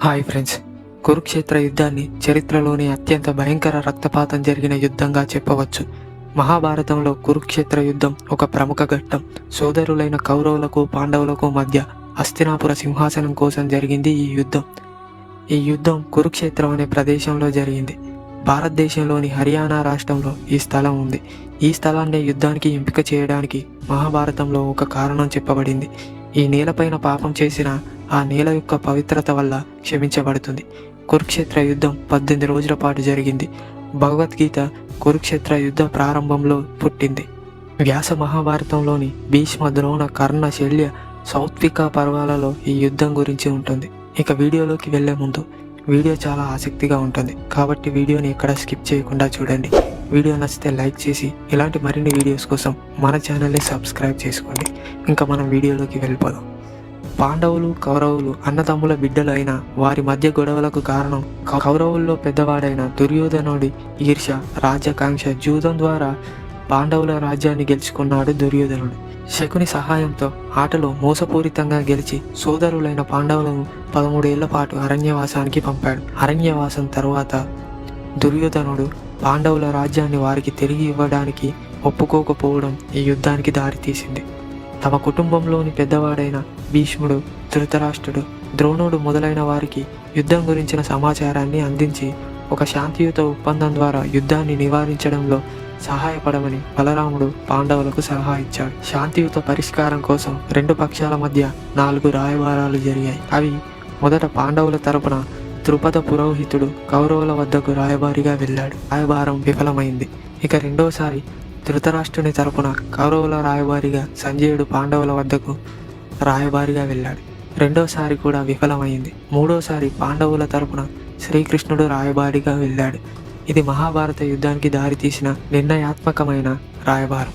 Hi friends, Kurukshetra యుద్ధాన్ని చరిత్రలోని అత్యంత భయంకర రక్తపాతం జరిగిన యుద్ధంగా చెప్పవచ్చు. మహాభారతంలో కురుక్షేత్ర యుద్ధం ఒక ప్రముఖ ఘట్టం. సోదరులైన కౌరవులకు పాండవులకు మధ్య హస్తినాపుర సింహాసనం కోసం జరిగింది ఈ యుద్ధం కురుక్షేత్రం అనే ప్రదేశంలో జరిగింది. భారతదేశంలోని హర్యానా రాష్ట్రంలో ఈ స్థలం ఉంది. ఈ స్థలాన్ని యుద్ధానికి ఎంపిక చేయడానికి మహాభారతంలో ఒక కారణం చెప్పబడింది. ఈ నేలపైన పాపం చేసిన ఆ నేల యొక్క పవిత్రత వల్ల క్షమించబడుతుంది. కురుక్షేత్ర యుద్ధం 18 రోజుల పాటు జరిగింది. భగవద్గీత కురుక్షేత్ర యుద్ధ ప్రారంభంలో పుట్టింది. వ్యాస మహాభారతంలోని భీష్మ, ద్రోణ, కర్ణ, శల్య, సౌత్విక పర్వాలలో ఈ యుద్ధం గురించి ఉంటుంది. ఇక వీడియోలోకి వెళ్లే ముందు వీడియో చాలా ఆసక్తిగా ఉంటుంది, కాబట్టి వీడియోని ఎక్కడ స్కిప్ చేయకుండా చూడండి. వీడియో నచ్చితే లైక్ చేసి ఇలాంటి మరిన్ని వీడియోస్ కోసం మన ఛానల్ని సబ్స్క్రైబ్ చేసుకోండి. ఇంకా మనం వీడియోలోకి వెళ్ళిపోదాం. పాండవులు కౌరవులు అన్నదమ్ముల బిడ్డలు అయిన వారి మధ్య గొడవలకు కారణం కౌరవుల్లో పెద్దవాడైన దుర్యోధనుడి ఈర్ష, రాజ్యాకాంక్ష. జూదం ద్వారా పాండవుల రాజ్యాన్ని గెలుచుకున్నాడు దుర్యోధనుడు. శకుని సహాయంతో ఆటలో మోసపూరితంగా గెలిచి సోదరులైన పాండవులను 13 ఏళ్ల పాటు అరణ్యవాసానికి పంపాడు. అరణ్యవాసం తరువాత దుర్యోధనుడు పాండవుల రాజ్యాన్ని వారికి తిరిగి ఇవ్వడానికి ఒప్పుకోకపోవడం ఈ యుద్ధానికి దారితీసింది. తమ కుటుంబంలోని పెద్దవాడైన భీష్ముడు, ధృతరాష్ట్రుడు, ద్రోణుడు మొదలైన వారికి యుద్ధం గురించిన సమాచారాన్ని అందించి ఒక శాంతియుత ఒప్పందం ద్వారా యుద్ధాన్ని నివారించడంలో సహాయపడమని బలరాముడు పాండవులకు సలహా ఇచ్చాడు. శాంతియుత పరిష్కారం కోసం రెండు పక్షాల మధ్య 4 రాయబారాలు జరిగాయి. అవి మొదట పాండవుల తరపున ద్రుపద పురోహితుడు కౌరవుల వద్దకు రాయబారిగా వెళ్ళాడు. రాయబారం విఫలమైంది. ఇక రెండోసారి ధృతరాష్ట్రుని తరపున కౌరవుల రాయబారిగా సంజయుడు పాండవుల వద్దకు రాయబారిగా వెళ్ళాడు. రెండోసారి కూడా విఫలమైంది. మూడోసారి పాండవుల తరపున శ్రీకృష్ణుడు రాయబారిగా వెళ్ళాడు. ఇది మహాభారత యుద్ధానికి దారితీసిన నిర్ణయాత్మకమైన రాయబారం.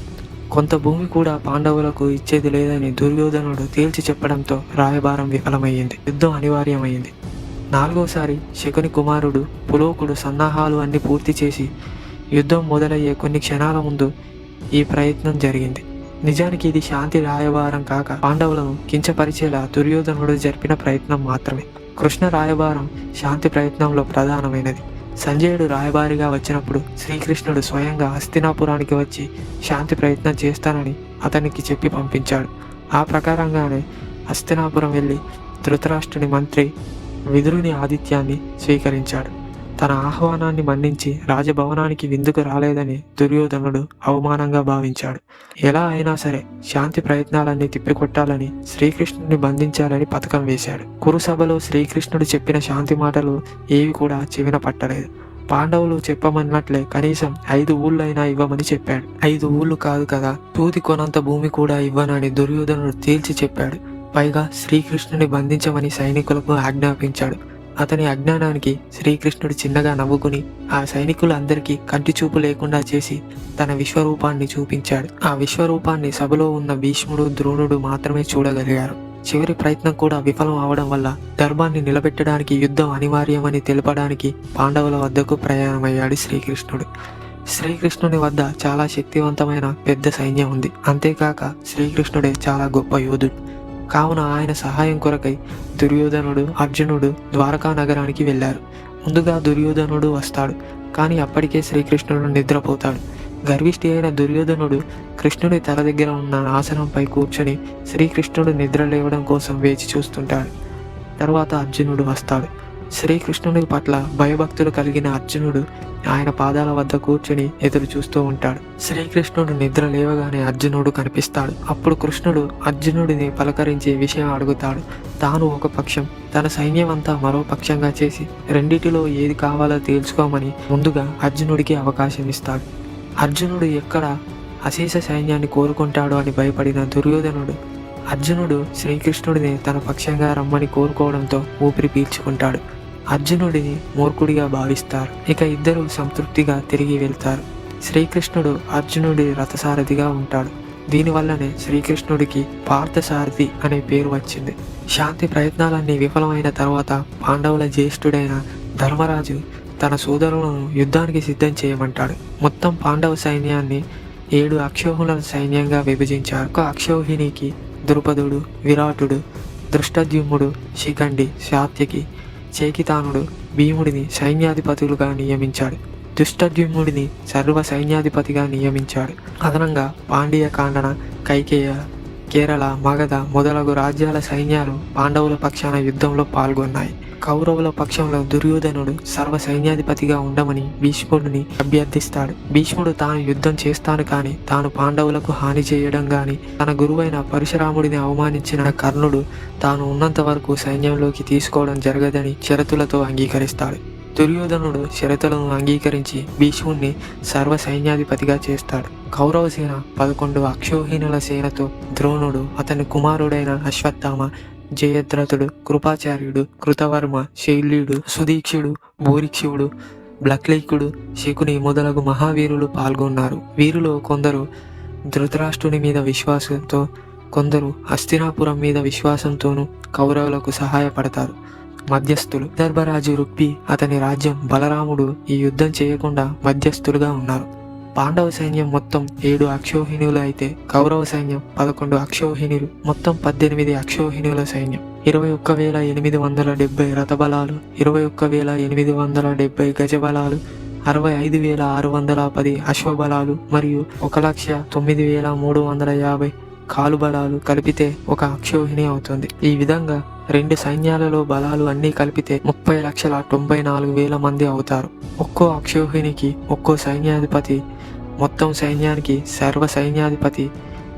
కొంత భూమి కూడా పాండవులకు ఇచ్చేది లేదని దుర్యోధనుడు తేల్చి చెప్పడంతో రాయబారం విఫలమయ్యింది. యుద్ధం అనివార్యమైంది. 4వసారి శకుని కుమారుడు పులోకుడు సన్నాహాలు అన్ని పూర్తి చేసి యుద్ధం మొదలయ్యే కొన్ని క్షణాల ముందు ఈ ప్రయత్నం జరిగింది. నిజానికి ఇది శాంతి రాయబారం కాక పాండవులను కించపరిచేలా దుర్యోధనుడు జరిపిన ప్రయత్నం మాత్రమే. కృష్ణ రాయబారం శాంతి ప్రయత్నంలో ప్రధానమైనది. సంజయుడు రాయబారిగా వచ్చినప్పుడు శ్రీకృష్ణుడు స్వయంగా హస్తినాపురానికి వచ్చి శాంతి ప్రయత్నం చేస్తానని అతనికి చెప్పి పంపించాడు. ఆ ప్రకారంగానే హస్తినాపురం వెళ్ళి ధృతరాష్ట్రుని మంత్రి విదురుని ఆతిథ్యాన్ని స్వీకరించాడు. తన ఆహ్వానాన్ని మన్నించి రాజభవనానికి విందుకు రాలేదని దుర్యోధనుడు అవమానంగా భావించాడు. ఎలా అయినా సరే శాంతి ప్రయత్నాలన్నీ తిప్పికొట్టాలని శ్రీకృష్ణుడిని బంధించాలని పథకం వేశాడు. కురుసభలో శ్రీకృష్ణుడు చెప్పిన శాంతి మాటలు ఏవి కూడా చెవిన పట్టలేదు. పాండవులు చెప్పమన్నట్లే కనీసం 5 ఊళ్ళైనా ఇవ్వమని చెప్పాడు. 5 ఊళ్ళు కాదు కదా, తూది కొనంత భూమి కూడా ఇవ్వనని దుర్యోధనుడు తేల్చి చెప్పాడు. పైగా శ్రీకృష్ణుని బంధించమని సైనికులకు ఆజ్ఞాపించాడు. అతని అజ్ఞానానికి శ్రీకృష్ణుడు చిన్నగా నవ్వుకుని ఆ సైనికులందరికీ కంటి చూపు లేకుండా చేసి తన విశ్వరూపాన్ని చూపించాడు. ఆ విశ్వరూపాన్ని సభలో ఉన్న భీష్ముడు, ద్రోణుడు మాత్రమే చూడగలిగారు. చివరి ప్రయత్నం కూడా విఫలం అవడం వల్ల ధర్మాన్ని నిలబెట్టడానికి యుద్ధం అనివార్యమని తెలపడానికి పాండవుల వద్దకు ప్రయాణమయ్యాడు శ్రీకృష్ణుడు. శ్రీకృష్ణుని వద్ద చాలా శక్తివంతమైన పెద్ద సైన్యం ఉంది. అంతేకాక శ్రీకృష్ణుడే చాలా గొప్ప యోధుడు. కావున ఆయన సహాయం కొరకై దుర్యోధనుడు, అర్జునుడు ద్వారకా నగరానికి వెళ్ళారు. ముందుగా దుర్యోధనుడు వస్తాడు, కానీ అప్పటికే శ్రీకృష్ణుడు నిద్రపోతాడు. గర్విష్ఠి అయిన దుర్యోధనుడు కృష్ణుడి తల దగ్గర ఉన్న ఆసనంపై కూర్చొని శ్రీకృష్ణుడు నిద్ర లేవడం కోసం వేచి చూస్తుంటాడు. తర్వాత అర్జునుడు వస్తాడు. శ్రీకృష్ణుడి పట్ల భయభక్తులు కలిగిన అర్జునుడు ఆయన పాదాల వద్ద కూర్చుని ఎదురు చూస్తూ ఉంటాడు. శ్రీకృష్ణుడు నిద్ర లేవగానే అర్జునుడు కనిపిస్తాడు. అప్పుడు కృష్ణుడు అర్జునుడిని పలకరించి విషయం అడుగుతాడు. తాను ఒక పక్షం, తన సైన్యం అంతా మరో పక్షంగా చేసి రెండిటిలో ఏది కావాలో తేల్చుకోమని ముందుగా అర్జునుడికి అవకాశం ఇస్తాడు. అర్జునుడు ఎక్కడ అశేష సైన్యాన్ని కోరుకుంటాడో అని భయపడిన దుర్యోధనుడు అర్జునుడు శ్రీకృష్ణుడిని తన పక్షంగా రమ్మని కోరుకోవడంతో ఊపిరి పీల్చుకుంటాడు. అర్జునుడిని మూర్ఖుడిగా భావిస్తారు. ఇక ఇద్దరు సంతృప్తిగా తిరిగి వెళ్తారు. శ్రీకృష్ణుడు అర్జునుడి రథసారథిగా ఉంటాడు. దీనివల్లనే శ్రీకృష్ణుడికి పార్థసారథి అనే పేరు వచ్చింది. శాంతి ప్రయత్నాలన్నీ విఫలమైన తర్వాత పాండవుల జ్యేష్ఠుడైన ధర్మరాజు తన సోదరులను యుద్ధానికి సిద్ధం చేయమంటాడు. మొత్తం పాండవ సైన్యాన్ని 7 అక్షౌహిణుల సైన్యంగా విభజించారు. ఒక అక్షౌహిణికి ద్రుపదుడు, విరాటుడు, దృష్టద్యుమ్నుడు, శిఖండి, సాత్యకి, చేకితానుడు భీముడిని సైన్యాధిపతులుగా నియమించాడు. దుష్టద్యుమ్నుడిని సర్వ సైన్యాధిపతిగా నియమించాడు. అదనంగా పాండ్య కాండన, కైకేయ, కేరళ, మగధ మొదలగు రాజ్యాల సైన్యాలు పాండవుల పక్షాన యుద్ధంలో పాల్గొన్నాయి. కౌరవుల పక్షంలో దుర్యోధనుడు సర్వ సైన్యాధిపతిగా ఉండమని భీష్ముడిని అభ్యర్థిస్తాడు. భీష్ముడు తాను యుద్ధం చేస్తాను కానీ తాను పాండవులకు హాని చేయడం గాని, తన గురువైన పరశురాముడిని అవమానించిన కర్ణుడు తాను ఉన్నంత వరకు సైన్యంలోకి తీసుకోవడం జరగదని షరతులతో అంగీకరిస్తాడు. దుర్యోధనుడు షరతులను అంగీకరించి భీష్ముడిని సర్వ సైన్యాధిపతిగా చేస్తాడు. కౌరవ సేన 11 అక్షోహిణుల సేనతో ద్రోణుడు, అతని కుమారుడైన అశ్వత్థామ, జయద్రథుడు, కృపాచార్యుడు, కృతవర్మ, శైల్యుడు, సుదీక్షుడు, భూరిక్షుడు, బ్లక్లైకుడు, శకుని మొదలగు మహావీరులు పాల్గొన్నారు. వీరిలో కొందరు ధృతరాష్ట్రుని మీద విశ్వాసంతో, కొందరు హస్తినాపురం మీద విశ్వాసంతోనూ కౌరవులకు సహాయపడతారు. మధ్యస్థులు విదర్భరాజు రుక్మి, అతని రాజ్యం బలరాముడు ఈ యుద్ధం చేయకుండా మధ్యస్థులుగా ఉన్నారు. పాండవ సైన్యం మొత్తం 7 అక్షోహిణులు అయితే కౌరవ సైన్యం 11 అక్షోహిణులు, మొత్తం 18 అక్షోహిణుల సైన్యం. 21,870 రథబలాలు, 21,870 గజబలాలు, 65,610 అశ్వబలాలు మరియు 1,09,350 కాలుబలాలు కలిపితే ఒక అక్షోహిణి అవుతుంది. ఈ విధంగా 2 సైన్యాలలో బలాలు అన్నీ కలిపితే 30,94,000 మంది అవుతారు. ఒక్కో అక్షోహిణికి ఒక్కో సైన్యాధిపతి, మొత్తం సైన్యానికి సర్వ సైన్యాధిపతి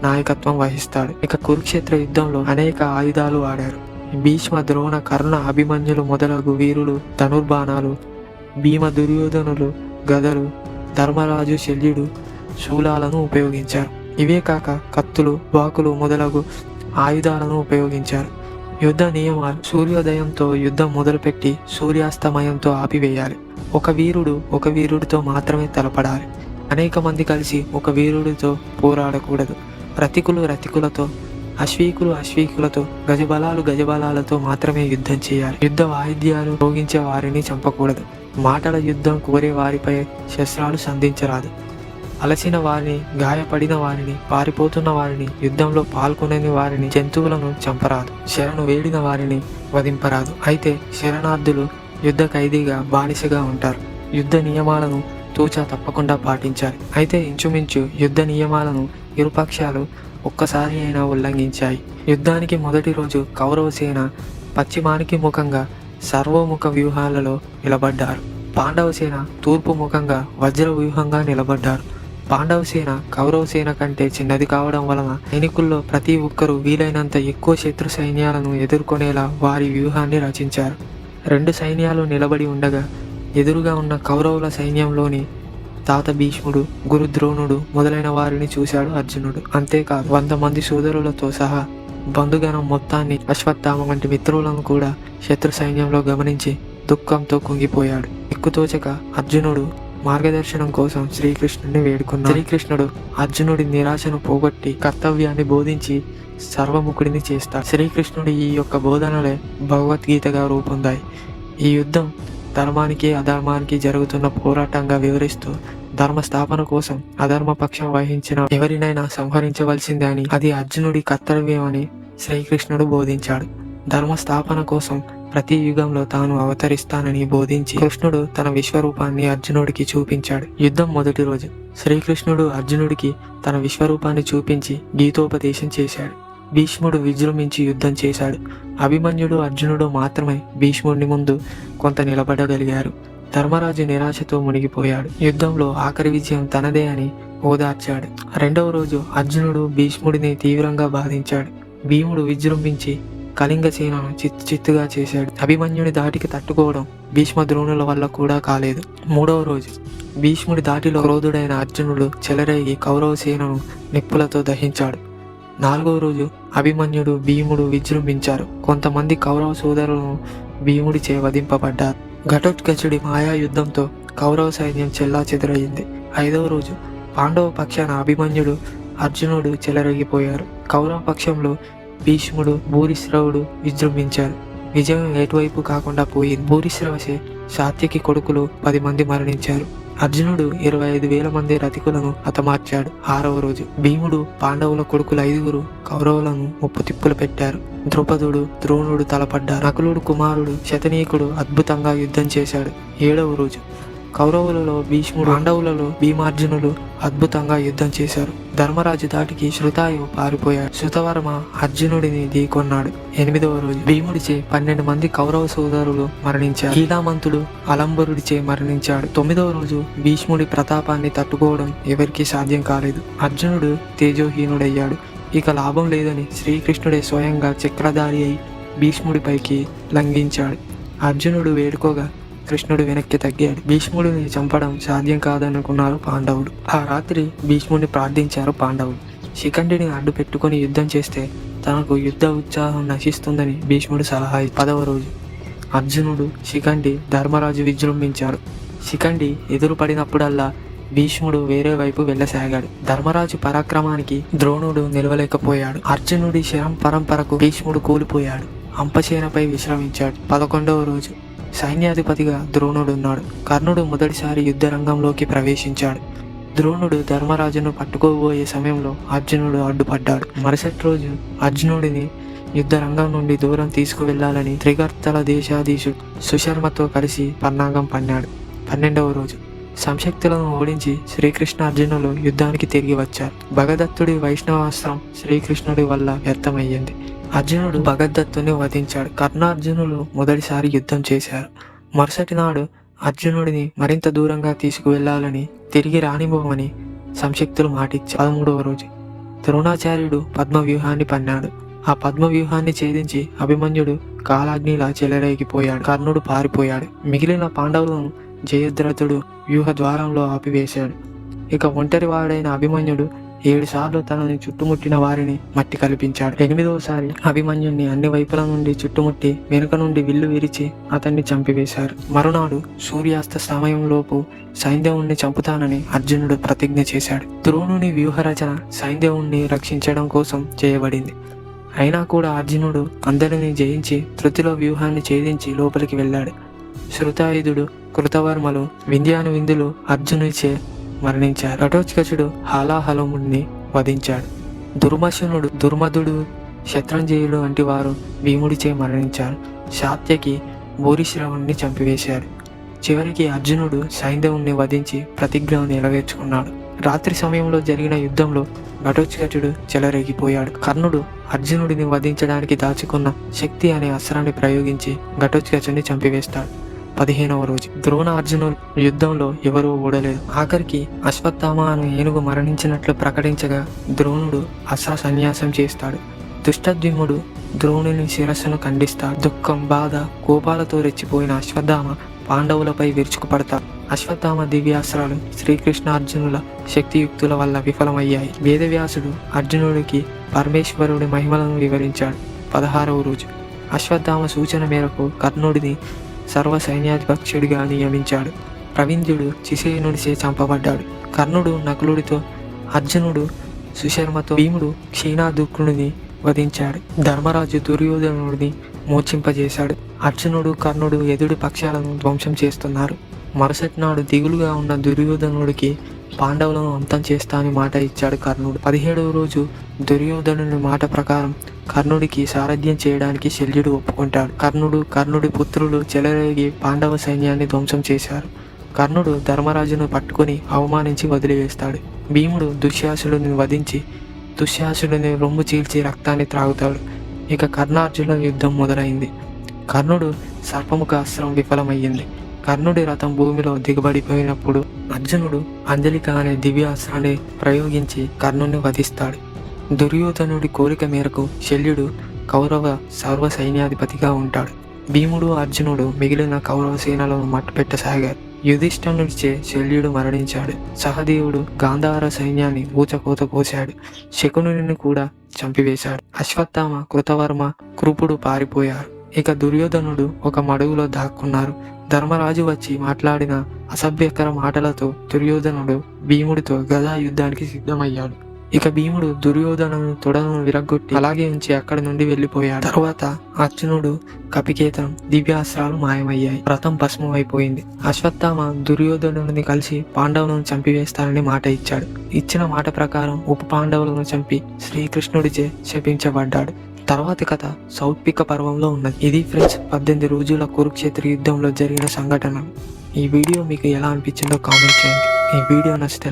నాయకత్వం వహిస్తాడు. ఇక కురుక్షేత్ర యుద్ధంలో అనేక ఆయుధాలు వాడారు. భీష్మ, ద్రోణ, కర్ణ, అభిమన్యులు మొదలగు వీరులు ధనుర్బాణాలు, భీమ, దుర్యోధనులు గదలు, ధర్మరాజు, శల్యుడు శూలాలను ఉపయోగించారు. ఇవే కాక కత్తులు, బాకులు మొదలగు ఆయుధాలను ఉపయోగించారు. యుద్ధ నియమాలు: సూర్యోదయంతో యుద్ధం మొదలుపెట్టి సూర్యాస్తమయంతో ఆపివేయాలి. ఒక వీరుడితో మాత్రమే తలపడాలి. అనేక మంది కలిసి ఒక వీరుడితో పోరాడకూడదు. రతికులతో, అశ్వీకులతో, గజబలాలతో మాత్రమే యుద్ధం చేయాలి. యుద్ధ వాయిద్యాలు రోగించే వారిని చంపకూడదు. మాటల యుద్ధం కోరే వారిపై శస్త్రాలు సంధించరాదు. అలసిన వారిని, గాయపడిన వారిని, పారిపోతున్న వారిని, యుద్ధంలో పాల్గొనని వారిని, జంతువులను చంపరాదు. శరణు వేడిన వారిని వధింపరాదు. అయితే శరణార్థులు యుద్ధ ఖైదీగా, బానిసగా ఉంటారు. యుద్ధ నియమాలను తూచా తప్పకుండా పాటించాలి. అయితే ఇంచుమించు యుద్ధ నియమాలను ఇరుపక్షాలు ఒక్కసారి అయినా ఉల్లంఘించాయి. యుద్ధానికి మొదటి రోజు కౌరవ సేన పశ్చిమానికి ముఖంగా సర్వముఖ వ్యూహాలలో నిలబడ్డారు. పాండవ సేన తూర్పు ముఖంగా వజ్ర వ్యూహంగా నిలబడ్డారు. పాండవ సేన కౌరవ సేన కంటే చిన్నది కావడం వలన సైనికుల్లో ప్రతి ఒక్కరూ వీలైనంత ఎక్కువ శత్రు సైన్యాలను ఎదుర్కొనేలా వారి వ్యూహాన్ని రచించారు. 2 సైన్యాలు నిలబడి ఉండగా ఎదురుగా ఉన్న కౌరవుల సైన్యంలోని తాత భీష్ముడు, గురు ద్రోణుడు మొదలైన వారిని చూశాడు అర్జునుడు. అంతేకాదు 100 మంది సోదరులతో సహా బంధుగణం మొత్తాన్ని, అశ్వత్థామ వంటి మిత్రులను కూడా శత్రు సైన్యంలో గమనించి దుఃఖంతో కుంగిపోయాడు. దిక్కుతోచక అర్జునుడు మార్గదర్శనం కోసం శ్రీకృష్ణుడిని వేడుకున్నాడు. శ్రీకృష్ణుడు అర్జునుడి నిరాశను పోగొట్టి కర్తవ్యాన్ని బోధించి సర్వముఖుడిని చేస్తాడు. శ్రీకృష్ణుడి ఈ యొక్క బోధనలే భగవద్గీతగా రూపొందాయి. ఈ యుద్ధం ధర్మానికి అధర్మానికి జరుగుతున్న పోరాటంగా వివరిస్తూ ధర్మ స్థాపన కోసం అధర్మ పక్షం వహించిన ఎవరినైనా సంహరించవలసిందే అని, అది అర్జునుడి కర్తవ్యం అని శ్రీకృష్ణుడు బోధించాడు. ధర్మ స్థాపన కోసం ప్రతి యుగంలో తాను అవతరిస్తానని బోధించి కృష్ణుడు తన విశ్వరూపాన్ని అర్జునుడికి చూపించాడు. యుద్ధం మొదటి రోజు శ్రీకృష్ణుడు అర్జునుడికి తన విశ్వరూపాన్ని చూపించి గీతోపదేశం చేశాడు. భీష్ముడు విజృంభించి యుద్ధం చేశాడు. అభిమన్యుడు, అర్జునుడు మాత్రమే భీష్ముడిని ముందు కొంత నిలబడగలిగారు. ధర్మరాజు నిరాశతో మునిగిపోయాడు. యుద్ధంలో ఆఖరి విజయం తనదే అని ఓదార్చాడు. 2వ రోజు అర్జునుడు భీష్ముడిని తీవ్రంగా బాధించాడు. భీముడు విజృంభించి కళింగ సేనను చిత్తుగా చేశాడు. అభిమన్యుడి దాటికి తట్టుకోవడం భీష్మ ద్రోణుల వల్ల కూడా కాలేదు. 3వ రోజు భీష్ముడి దాటిలో క్రోధుడైన అర్జునుడు చెలరేగి కౌరవ సేనను నిప్పులతో దహించాడు. 4వ రోజు అభిమన్యుడు, భీముడు విజృంభించారు. కొంతమంది కౌరవ సోదరులను భీముడిచే వధింపబడ్డారు. ఘటోత్కచుడి మాయా యుద్ధంతో కౌరవ సైన్యం చెల్లాచెదురయింది. 5వ రోజు పాండవ పక్షాన అభిమన్యుడు, అర్జునుడు చెలరేగిపోయారు. కౌరవ పక్షంలో భీష్ముడు, భూరిశ్రవుడు విజృంభించారు. విజయం ఎటువైపు కాకుండా పోయింది. భూరిశ్రవసే సాత్యకి కొడుకులు 10 మంది మరణించారు. అర్జునుడు 25,000 మంది రతికులను హతమార్చాడు. 6వ రోజు భీముడు, పాండవుల కొడుకులు 5గురు కౌరవులను ముప్పు తిప్పులు పెట్టారు. ద్రౌపదుడు ద్రోణుడు తలపడ్డారు. నకులుడు కుమారుడు శతనీకుడు అద్భుతంగా యుద్ధం చేశాడు. 7వ రోజు కౌరవులలో భీష్ముడు, పాండవులలో భీమార్జునులు అద్భుతంగా యుద్ధం చేశారు. ధర్మరాజు దాటికి శృతాయు పారిపోయాడు. శృతవర్మ అర్జునుడిని ఢీకొన్నాడు. 8వ రోజు భీముడిచే 12 మంది కౌరవ సోదరులు మరణించారు. కీలామంతుడు అలంబరుడిచే మరణించాడు. 9వ రోజు భీష్ముడి ప్రతాపాన్ని తట్టుకోవడం ఎవరికీ సాధ్యం కాలేదు. అర్జునుడు తేజోహీనుడయ్యాడు. ఇక లాభం లేదని శ్రీకృష్ణుడే స్వయంగా చక్రధారి అయి భీష్ముడిపైకి లంఘించాడు. అర్జునుడు వేడుకోగా కృష్ణుడు వెనక్కి తగ్గాడు. భీష్ముడిని చంపడం సాధ్యం కాదనుకున్నారు పాండవులు. ఆ రాత్రి భీష్ముడిని ప్రార్థించారు పాండవులు. శిఖండిని అడ్డు పెట్టుకుని యుద్ధం చేస్తే తనకు యుద్ధ ఉత్సాహం నశిస్తుందని భీష్ముడు సలహా. 10వ రోజు అర్జునుడు, శిఖండి, ధర్మరాజు విజృంభించారు. శిఖండి ఎదురుపడినప్పుడల్లా భీష్ముడు వేరే వైపు వెళ్ళసాగాడు. ధర్మరాజు పరాక్రమానికి ద్రోణుడు నిలవలేకపోయాడు. అర్జునుడి శరం పరంపరకు భీష్ముడు కూలిపోయాడు. అంపసేనపై విశ్రమించాడు. 11వ రోజు సైన్యాధిపతిగా ద్రోణుడున్నాడు. కర్ణుడు మొదటిసారి యుద్ధ రంగంలోకి ప్రవేశించాడు. ద్రోణుడు ధర్మరాజును పట్టుకోబోయే సమయంలో అర్జునుడు అడ్డుపడ్డాడు. మరుసటి రోజు అర్జునుడిని యుద్ధ రంగం నుండి దూరం తీసుకువెళ్లాలని త్రిగర్తల దేశాధీశుడు సుశర్మతో కలిసి పన్నాగం పన్నాడు. 12వ రోజు సంశక్తులను ఓడించి శ్రీకృష్ణ అర్జునులు యుద్ధానికి తిరిగి వచ్చారు. భగదత్తుడి వైష్ణవాస్త్రం శ్రీకృష్ణుడి వల్ల వ్యర్థమయ్యింది. అర్జునుడు భగదత్తుని వధించాడు. కర్ణార్జునులు మొదటిసారి యుద్ధం చేశారు. మరుసటి నాడు అర్జునుడిని మరింత దూరంగా తీసుకువెళ్లాలని తిరిగి రానివ్వమని సంశక్తులు మాటిచ్చారు. 13వ రోజు ద్రోణాచార్యుడు పద్మవ్యూహాన్ని పన్నాడు. ఆ పద్మవ్యూహాన్ని ఛేదించి అభిమన్యుడు కాలాగ్నిలా చెలరేగిపోయాడు. కర్ణుడు పారిపోయాడు. మిగిలిన పాండవులను జయద్రథుడు వ్యూహ ద్వారంలో ఆపివేశాడు. ఇక ఒంటరివాడైన అభిమన్యుడు 7 సార్లు తనని చుట్టుముట్టిన వారిని మట్టి కల్పించాడు. 8వసారి అభిమన్యుణ్ణి అన్ని వైపుల నుండి చుట్టుముట్టి వెనుక నుండి విల్లు విరిచి అతన్ని చంపివేశారు. మరునాడు సూర్యాస్త సమయంలోపు సైంధవుణ్ణి చంపుతానని అర్జునుడు ప్రతిజ్ఞ చేశాడు. ద్రోణుని వ్యూహరచన సైంధవుణ్ణి రక్షించడం కోసం చేయబడింది. అయినా కూడా అర్జునుడు అందరినీ జయించి తృతిలో వ్యూహాన్ని ఛేదించి లోపలికి వెళ్ళాడు. శృతాయుధుడు, కృతవర్మలు, వింధ్యాను విందులు అర్జునుడిచే మరణించారు. ఘటోత్కచుడు హాలాహలముడిని వధించాడు. దుర్మశనుడు, దుర్మధుడు, శత్రంజయుడు వంటి వారు భీముడిచే మరణించారు. శాత్యకి భూరిశ్రవుణ్ణి చంపివేశారు. చివరికి అర్జునుడు సైంధవుణ్ణి వధించి ప్రతిజ్ఞ నెరవేర్చుకున్నాడు. రాత్రి సమయంలో జరిగిన యుద్ధంలో ఘటోత్కచుడు చెలరేగిపోయాడు. కర్ణుడు అర్జునుడిని వధించడానికి దాచుకున్న శక్తి అనే అస్త్రాన్ని ప్రయోగించి ఘటోత్కచుడిని చంపివేస్తాడు. 15వ రోజు ద్రోణ అర్జునులు యుద్ధంలో ఎవరూ ఓడలేదు. ఆఖరికి అశ్వత్థామ అను ఏనుగు మరణించినట్లు ప్రకటించగా ద్రోణుడు అస్త్ర సన్యాసం చేస్తాడు. దుష్టద్యుమ్నుడు ద్రోణుని శిరస్సును ఖండిస్తాడు. దుఃఖం, బాధ, కోపాలతో రెచ్చిపోయిన అశ్వత్థామ పాండవులపై విరుచుకుపడతాడు. అశ్వత్థామ దివ్యాస్త్రాలు శ్రీకృష్ణ అర్జునుల శక్తియుక్తుల వల్ల విఫలమయ్యాయి. వేదవ్యాసుడు అర్జునుడికి పరమేశ్వరుడి మహిమలను వివరించాడు. 16వ రోజు అశ్వత్థామ సూచన మేరకు కర్ణుడిని సర్వ సైన్యాధిపత్యుడిగా నియమించాడు. ప్రవింధ్యుడు చిసేనుడిచే చంపబడ్డాడు. కర్ణుడు నకులుడితో, అర్జునుడు సుశర్మతో, భీముడు క్షీణాదుక్కుడిని వధించాడు. ధర్మరాజు దుర్యోధనుడిని మోచింపజేశాడు. అర్జునుడు, కర్ణుడు ఎదుటి పక్షాలను ధ్వంసం చేస్తున్నారు. మరుసటి నాడు దిగులుగా ఉన్న దుర్యోధనుడికి పాండవులను అంతం చేస్తా అని మాట ఇచ్చాడు కర్ణుడు. 17వ రోజు దుర్యోధనుని మాట ప్రకారం కర్ణుడికి సారథ్యం చేయడానికి శల్యుడు ఒప్పుకుంటాడు. కర్ణుడి పుత్రులు చెలరేగి పాండవ సైన్యాన్ని ధ్వంసం చేశారు. కర్ణుడు ధర్మరాజును పట్టుకుని అవమానించి వదిలివేస్తాడు. భీముడు దుశ్శాసుడిని వధించి దుశ్శాసుడిని రొమ్ము చీల్చి రక్తాన్ని త్రాగుతాడు. ఇక కర్ణార్జునుల యుద్ధం మొదలైంది. కర్ణుడు సర్పముఖ అస్త్రం విఫలమయ్యింది. కర్ణుడి రథం భూమిలో దిగబడిపోయినప్పుడు అర్జునుడు అంజలిక అనే దివ్యాస్త్రాన్ని ప్రయోగించి కర్ణుని వధిస్తాడు. దుర్యోధనుడి కోరిక మేరకు శల్యుడు కౌరవ సర్వ సైన్యాధిపతిగా ఉంటాడు. భీముడు, అర్జునుడు మిగిలిన కౌరవ సేనలను మట్టుపెట్టసాగారు. యుధిష్ఠిరుడిచే శల్యుడు మరణించాడు. సహదేవుడు గాంధార సైన్యాన్ని ఊచకోత కోశాడు. శకునుని కూడా చంపివేశాడు. అశ్వత్థామ, కృతవర్మ, కృపుడు పారిపోయారు. ఇక దుర్యోధనుడు ఒక మడుగులో దాక్కున్నారు. ధర్మరాజు వచ్చి మాట్లాడిన అసభ్యకర మాటలతో దుర్యోధనుడు భీముడితో గదా యుద్ధానికి సిద్ధమయ్యాడు. ఇక భీముడు దుర్యోధనుని తొడలను విరగ్గొట్టి అలాగే ఉంచి అక్కడి నుండి వెళ్లిపోయాడు. తరువాత అర్జునుడు, కపికేతం దివ్యాస్త్రాలు మాయమయ్యాయి. రథం భస్మమైపోయింది. అశ్వత్థామ దుర్యోధనుడిని కలిసి పాండవులను చంపివేస్తానని మాట ఇచ్చాడు. ఇచ్చిన మాట ప్రకారం ఉప పాండవులను చంపి శ్రీకృష్ణుడిచే శపించబడ్డాడు. తర్వాతి కథ సౌత్పిక పర్వంలో ఉన్నది. ఇది ఫ్రెండ్స్ 18 రోజుల కురుక్షేత్ర యుద్ధంలో జరిగిన సంఘటన. ఈ వీడియో మీకు ఎలా అనిపించిందో కామెంట్ చేయండి. ఈ వీడియో నచ్చితే